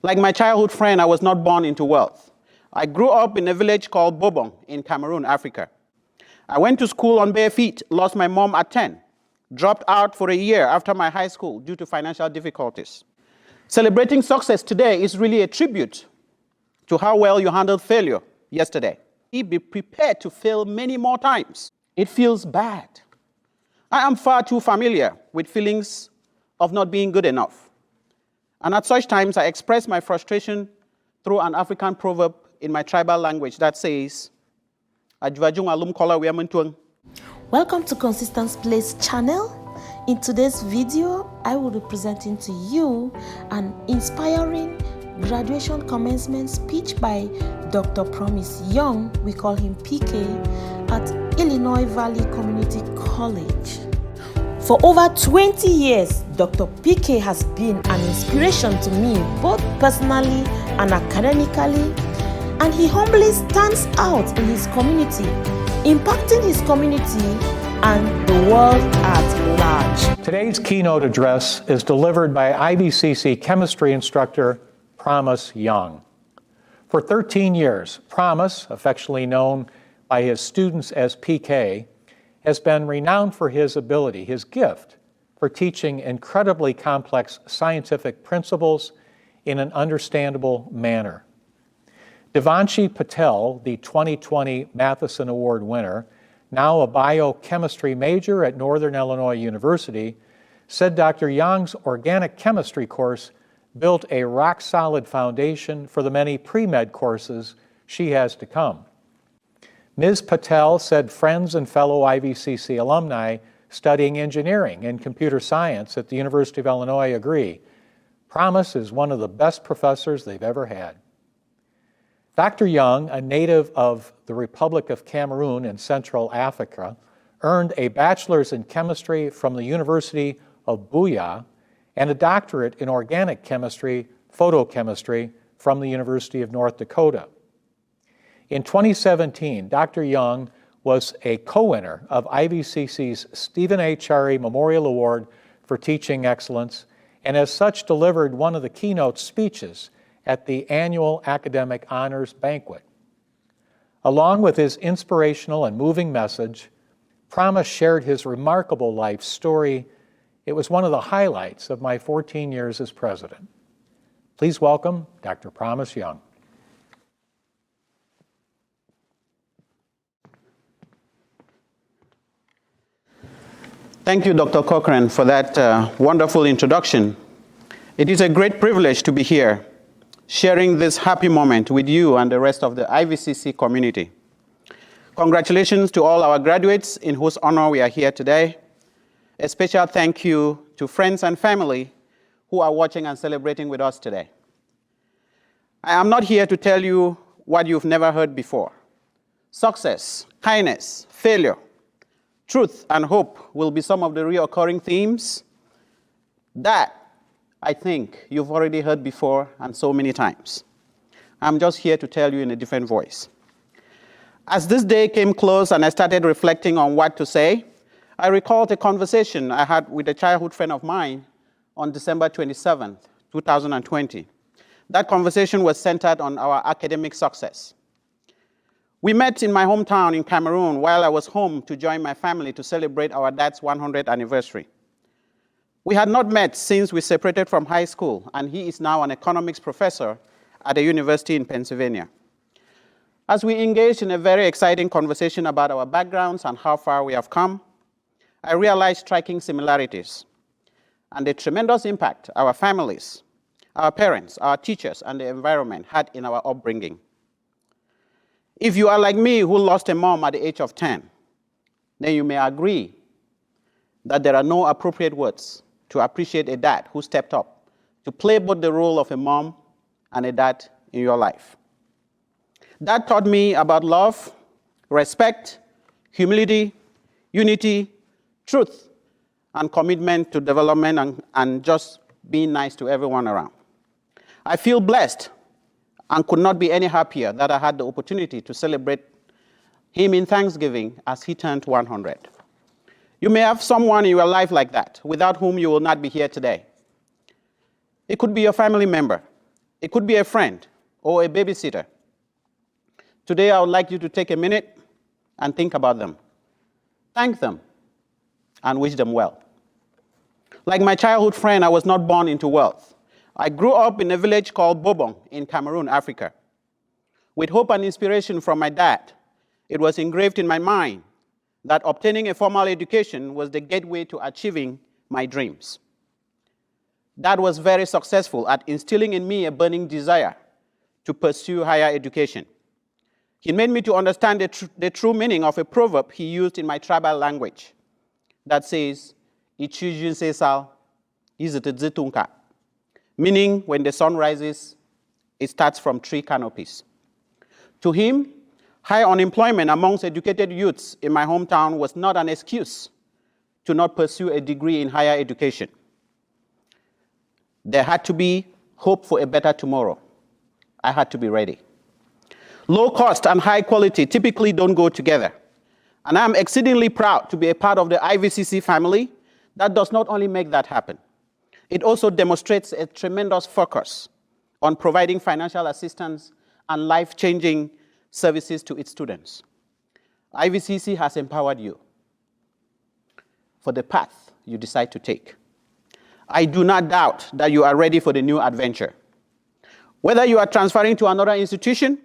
Like my childhood friend, I was not born into wealth. I grew up in a village called Bobong in Cameroon, Africa. I went to school on bare feet, lost my mom at 10, dropped out for a year after my high school due to financial difficulties. Celebrating success today is really a tribute to how well you handled failure yesterday. Be prepared to fail many more times. It feels bad. I am far too familiar with feelings of not being good enough. And at such times, I express my frustration through an African proverb in my tribal language that says, Welcome to Consistence Place channel. In today's video, I will be presenting to you an inspiring graduation commencement speech by Dr. Promise Yong, we call him PK, at Illinois Valley Community College. For over 20 years, Dr. PK has been an inspiration to me, both personally and academically, and he humbly stands out in his community, impacting his community and the world at large. Today's keynote address is delivered by IVCC chemistry instructor Promise Yong. For 13 years, Promise, affectionately known by his students as PK, has been renowned for his ability, his gift, for teaching incredibly complex scientific principles in an understandable manner. Devanshi Patel, the 2020 Matheson Award winner, now a biochemistry major at Northern Illinois University, said Dr. Yong's organic chemistry course built a rock-solid foundation for the many pre-med courses she has to come. Ms. Patel said friends and fellow IVCC alumni studying engineering and computer science at the University of Illinois agree. Promise is one of the best professors they've ever had. Dr. Yong, a native of the Republic of Cameroon in Central Africa, earned a bachelor's in chemistry from the University of Buea and a doctorate in organic chemistry, photochemistry from the University of North Dakota. In 2017, Dr. Yong was a co-winner of IVCC's Stephen A. Chari Memorial Award for Teaching Excellence, and as such delivered one of the keynote speeches at the annual Academic Honors Banquet. Along with his inspirational and moving message, Promise shared his remarkable life story. It was one of the highlights of my 14 years as president. Please welcome Dr. Promise Yong. Thank you, Dr. Cochran, for that wonderful introduction. It is a great privilege to be here, sharing this happy moment with you and the rest of the IVCC community. Congratulations to all our graduates in whose honor we are here today. A special thank you to friends and family who are watching and celebrating with us today. I am not here to tell you what you've never heard before. Success, kindness, failure, truth, and hope will be some of the reoccurring themes that I think you've already heard before and so many times. I'm just here to tell you in a different voice. As this day came close and I started reflecting on what to say, I recalled a conversation I had with a childhood friend of mine on December 27th, 2020. That conversation was centered on our academic success. We met in my hometown in Cameroon while I was home to join my family to celebrate our dad's 100th anniversary. We had not met since we separated from high school, and he is now an economics professor at a university in Pennsylvania. As we engaged in a very exciting conversation about our backgrounds and how far we have come, I realized striking similarities and the tremendous impact our families, our parents, our teachers, and the environment had in our upbringing. If you are like me who lost a mom at the age of 10, then you may agree that there are no appropriate words to appreciate a dad who stepped up to play both the role of a mom and a dad in your life. That taught me about love, respect, humility, unity, truth, and commitment to development and just being nice to everyone around. I feel blessed and could not be any happier that I had the opportunity to celebrate him in Thanksgiving as he turned 100. You may have someone in your life like that, without whom you will not be here today. It could be your family member, It could be a friend or a babysitter. Today, I would like you to take a minute and think about them. Thank them and wish them well. Like my childhood friend, I was not born into wealth. I grew up in a village called Bobong in Cameroon, Africa. With hope and inspiration from my dad, it was engraved in my mind that obtaining a formal education was the gateway to achieving my dreams. Dad was very successful at instilling in me a burning desire to pursue higher education. He made me to understand the true meaning of a proverb he used in my tribal language that says, meaning when the sun rises, it starts from tree canopies. To him, high unemployment amongst educated youths in my hometown was not an excuse to not pursue a degree in higher education. There had to be hope for a better tomorrow. I had to be ready. Low cost and high quality typically don't go together. And I'm exceedingly proud to be a part of the IVCC family that does not only make that happen, it also demonstrates a tremendous focus on providing financial assistance and life-changing services to its students. IVCC has empowered you for the path you decide to take. I do not doubt that you are ready for the new adventure. Whether you are transferring to another institution,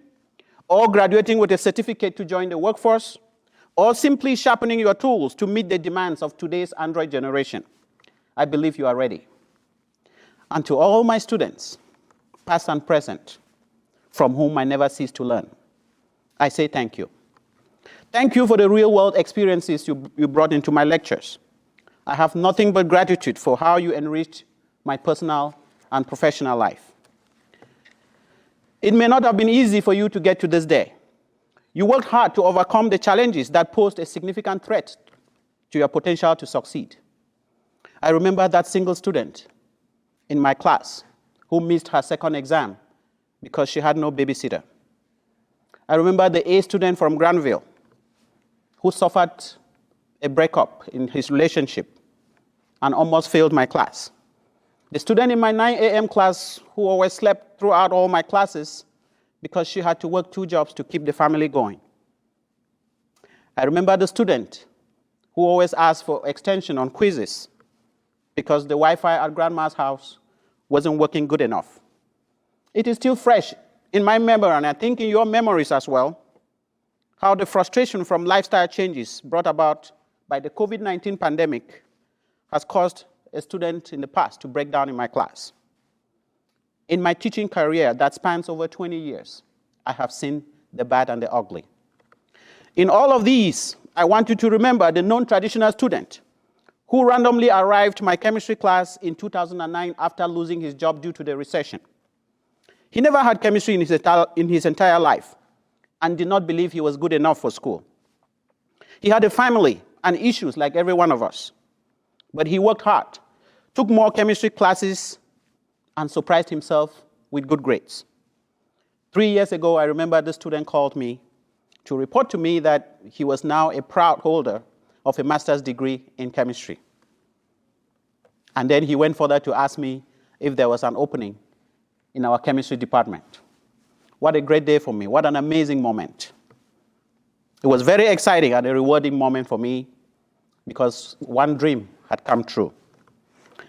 or graduating with a certificate to join the workforce, or simply sharpening your tools to meet the demands of today's Android generation, I believe you are ready. And to all my students, past and present, from whom I never cease to learn, I say thank you. Thank you for the real-world experiences you brought into my lectures. I have nothing but gratitude for how you enriched my personal and professional life. It may not have been easy for you to get to this day. You worked hard to overcome the challenges that posed a significant threat to your potential to succeed. I remember that single student in my class who missed her second exam because she had no babysitter. I remember the A student from Granville who suffered a breakup in his relationship and almost failed my class. The student in my 9 a.m. class who always slept throughout all my classes because she had to work 2 jobs to keep the family going. I remember the student who always asked for extension on quizzes because the Wi-Fi at grandma's house wasn't working good enough. It is still fresh in my memory, and I think in your memories as well, how the frustration from lifestyle changes brought about by the COVID-19 pandemic has caused a student in the past to break down in my class. In my teaching career that spans over 20 years, I have seen the bad and the ugly. In all of these, I want you to remember the non-traditional student who randomly arrived to my chemistry class in 2009 after losing his job due to the recession. He never had chemistry in his entire life and did not believe he was good enough for school. He had a family and issues like every one of us, but he worked hard, took more chemistry classes, and surprised himself with good grades. 3 years ago, I remember the student called me to report to me that he was now a proud holder of a master's degree in chemistry. And then he went further to ask me if there was an opening in our chemistry department. What a great day for me. What an amazing moment. It was very exciting and a rewarding moment for me because one dream had come true.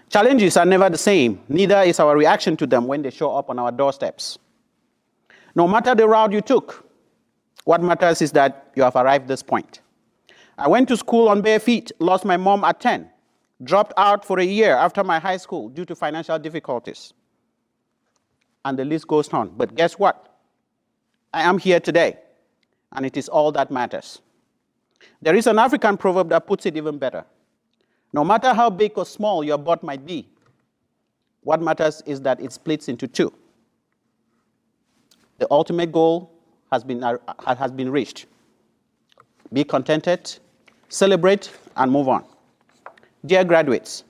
Challenges are never the same. Neither is our reaction to them when they show up on our doorsteps. No matter the route you took, what matters is that you have arrived at this point. I went to school on bare feet, lost my mom at 10, dropped out for a year after my high school due to financial difficulties. And the list goes on. But guess what? I am here today, and it is all that matters. There is an African proverb that puts it even better. No matter how big or small your butt might be, what matters is that it splits into 2. The ultimate goal has been reached. Be contented, celebrate, and move on. Dear graduates,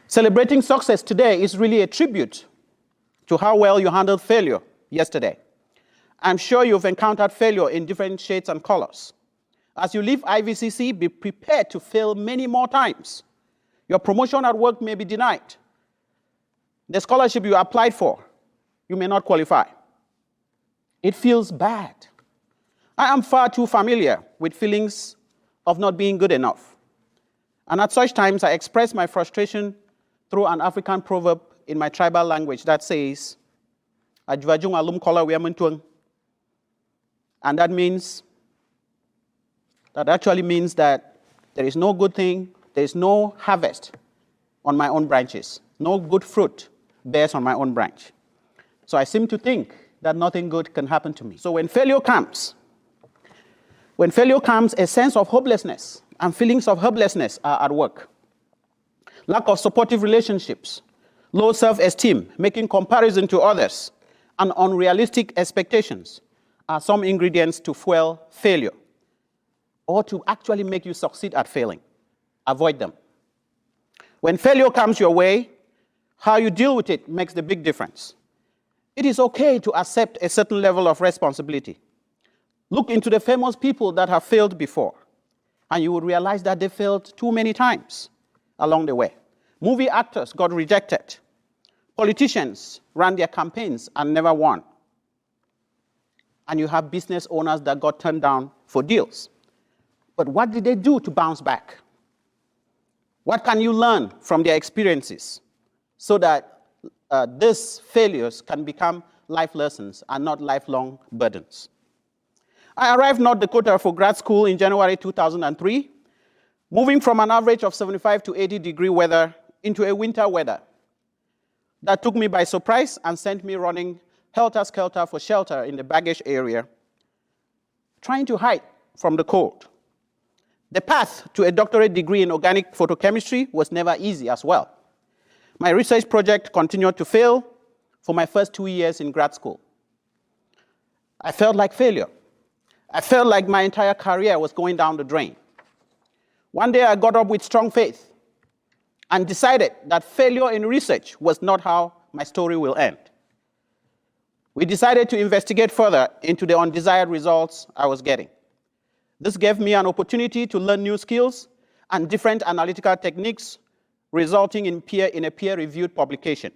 celebrating success today is really a tribute to how well you handled failure yesterday. I'm sure you've encountered failure in different shades and colors. As you leave IVCC, be prepared to fail many more times. Your promotion at work may be denied. The scholarship you applied for you may not qualify. It feels bad. I am far too familiar with feelings of not being good enough. And at such times, I express my frustration through an African proverb in my tribal language that says, "Ajwajung alum kola weamuntuang." And that actually means that there is no good thing, there is no harvest on my own branches. No good fruit bears on my own branch. So I seem to think that nothing good can happen to me. So when failure comes, a sense of hopelessness and feelings of helplessness are at work. Lack of supportive relationships, low self-esteem, making comparison to others, and unrealistic expectations are some ingredients to fuel failure or to actually make you succeed at failing. Avoid them. When failure comes your way, how you deal with it makes the big difference. It is okay to accept a certain level of responsibility. Look into the famous people that have failed before, and you will realize that they failed too many times along the way. Movie actors got rejected. Politicians ran their campaigns and never won. And you have business owners that got turned down for deals. But what did they do to bounce back? What can you learn from their experiences so that these failures can become life lessons and not lifelong burdens? I arrived in North Dakota for grad school in January 2003, moving from an average of 75 to 80-degree weather into a winter weather that took me by surprise and sent me running helter-skelter for shelter in the baggage area, trying to hide from the cold. The path to a doctorate degree in organic photochemistry was never easy as well. My research project continued to fail for my first 2 years in grad school. I felt like failure. I felt like my entire career was going down the drain. One day I got up with strong faith and decided that failure in research was not how my story will end. We decided to investigate further into the undesired results I was getting. This gave me an opportunity to learn new skills and different analytical techniques, resulting in a peer-reviewed publication.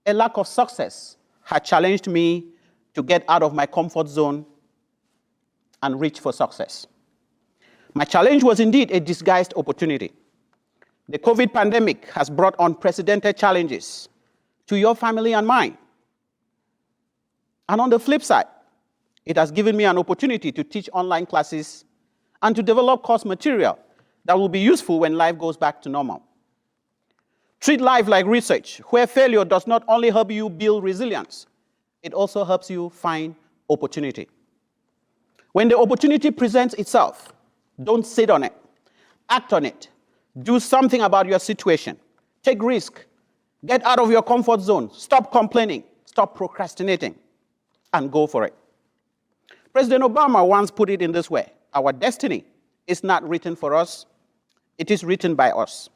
A lack of success had challenged me to get out of my comfort zone and reach for success. My challenge was indeed a disguised opportunity. The COVID pandemic has brought unprecedented challenges to your family and mine. And on the flip side, it has given me an opportunity to teach online classes and to develop course material that will be useful when life goes back to normal. Treat life like research, where failure does not only help you build resilience, it also helps you find opportunity. When the opportunity presents itself, don't sit on it. Act on it. Do something about your situation. Take risk. Get out of your comfort zone. Stop complaining. Stop procrastinating. And go for it. President Obama once put it in this way: our destiny is not written for us, it is written by us.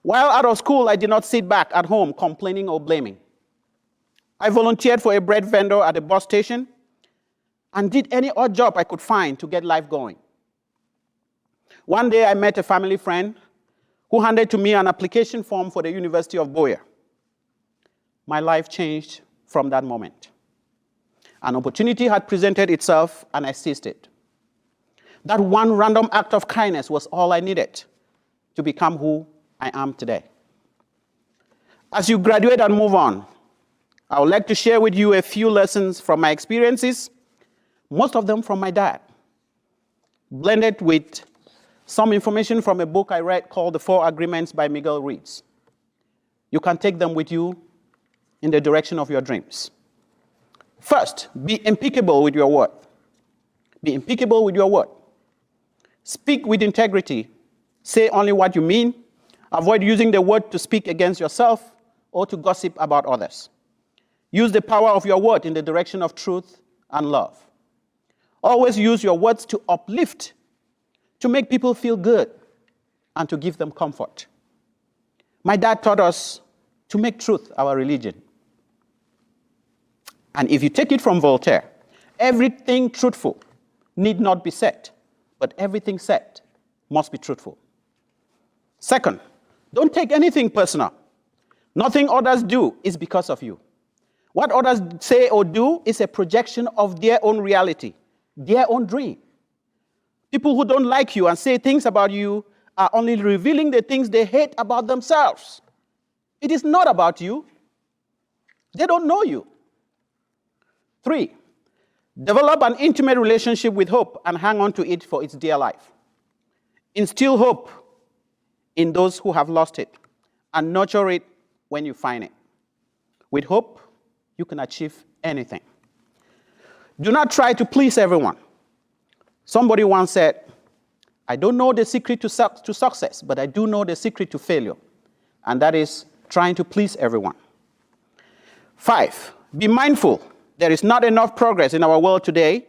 While out of school, I did not sit back at home complaining or blaming. I volunteered for a bread vendor at a bus station and did any odd job I could find to get life going. One day I met a family friend who handed to me an application form for the University of Boyer. My life changed from that moment. An opportunity had presented itself and I seized it. That one random act of kindness was all I needed to become who I am today. As you graduate and move on, I would like to share with you a few lessons from my experiences, most of them from my dad, blended with some information from a book I read called The 4 Agreements by Miguel Ruiz. You can take them with you in the direction of your dreams. First, be impeccable with your word. Be impeccable with your word. Speak with integrity. Say only what you mean. Avoid using the word to speak against yourself or to gossip about others. Use the power of your word in the direction of truth and love. Always use your words to uplift, to make people feel good, and to give them comfort. My dad taught us to make truth our religion. And if you take it from Voltaire, everything truthful need not be said, but everything said must be truthful. Second, don't take anything personal. Nothing others do is because of you. What others say or do is a projection of their own reality, their own dream. People who don't like you and say things about you are only revealing the things they hate about themselves. It is not about you. They don't know you. 3, develop an intimate relationship with hope and hang on to it for its dear life. Instill hope in those who have lost it and nurture it when you find it. With hope, you can achieve anything. Do not try to please everyone. Somebody once said, I don't know the secret to success, but I do know the secret to failure, and that is trying to please everyone. 5, be mindful there is not enough progress in our world today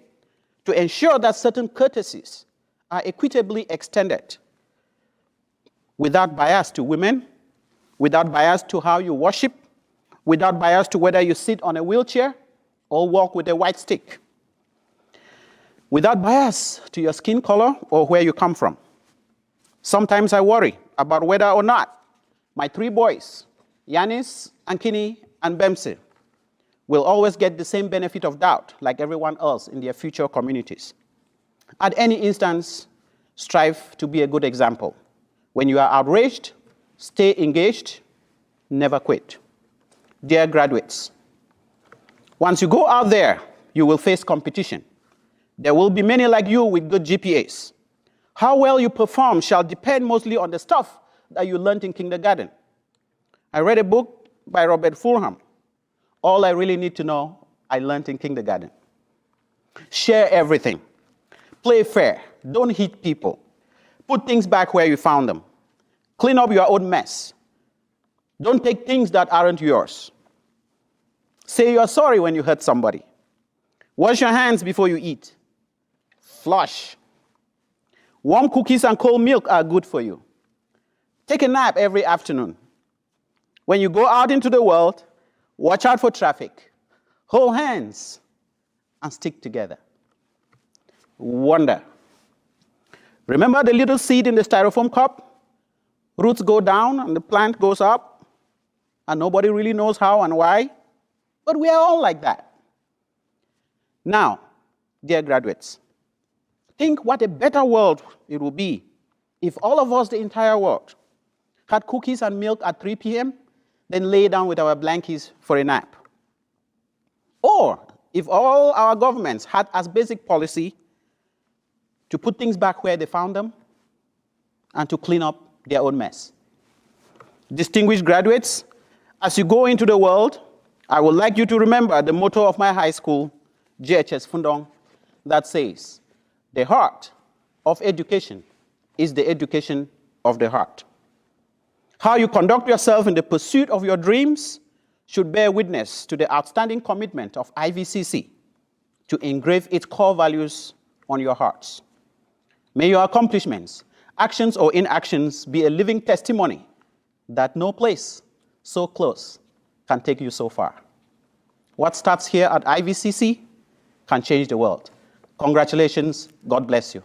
to ensure that certain courtesies are equitably extended without bias to women, without bias to how you worship, without bias to whether you sit on a wheelchair or walk with a white stick, without bias to your skin color or where you come from. Sometimes I worry about whether or not my 3 boys, Yanis, Ankini, and Bemse, will always get the same benefit of doubt like everyone else in their future communities. At any instance, strive to be a good example. When you are outraged, stay engaged, never quit. Dear graduates, once you go out there, you will face competition. There will be many like you with good GPAs. How well you perform shall depend mostly on the stuff that you learned in kindergarten. I read a book by Robert Fulham. All I really need to know, I learned in kindergarten. Share everything. Play fair. Don't hit people. Put things back where you found them. Clean up your own mess. Don't take things that aren't yours. Say you're sorry when you hurt somebody. Wash your hands before you eat. Flush. Warm cookies and cold milk are good for you. Take a nap every afternoon. When you go out into the world, watch out for traffic. Hold hands and stick together. Wonder. Remember the little seed in the styrofoam cup? Roots go down and the plant goes up, and nobody really knows how and why, but we are all like that. Now, dear graduates, think what a better world it would be if all of us, the entire world, had cookies and milk at 3 p.m., then lay down with our blankets for a nap. Or if all our governments had as basic policy to put things back where they found them and to clean up their own mess. Distinguished graduates, as you go into the world, I would like you to remember the motto of my high school, JHS Fundong, that says, the heart of education is the education of the heart. How you conduct yourself in the pursuit of your dreams should bear witness to the outstanding commitment of IVCC to engrave its core values on your hearts. May your accomplishments, actions or inactions, be a living testimony that no place so close can take you so far. What starts here at IVCC can change the world. Congratulations. God bless you.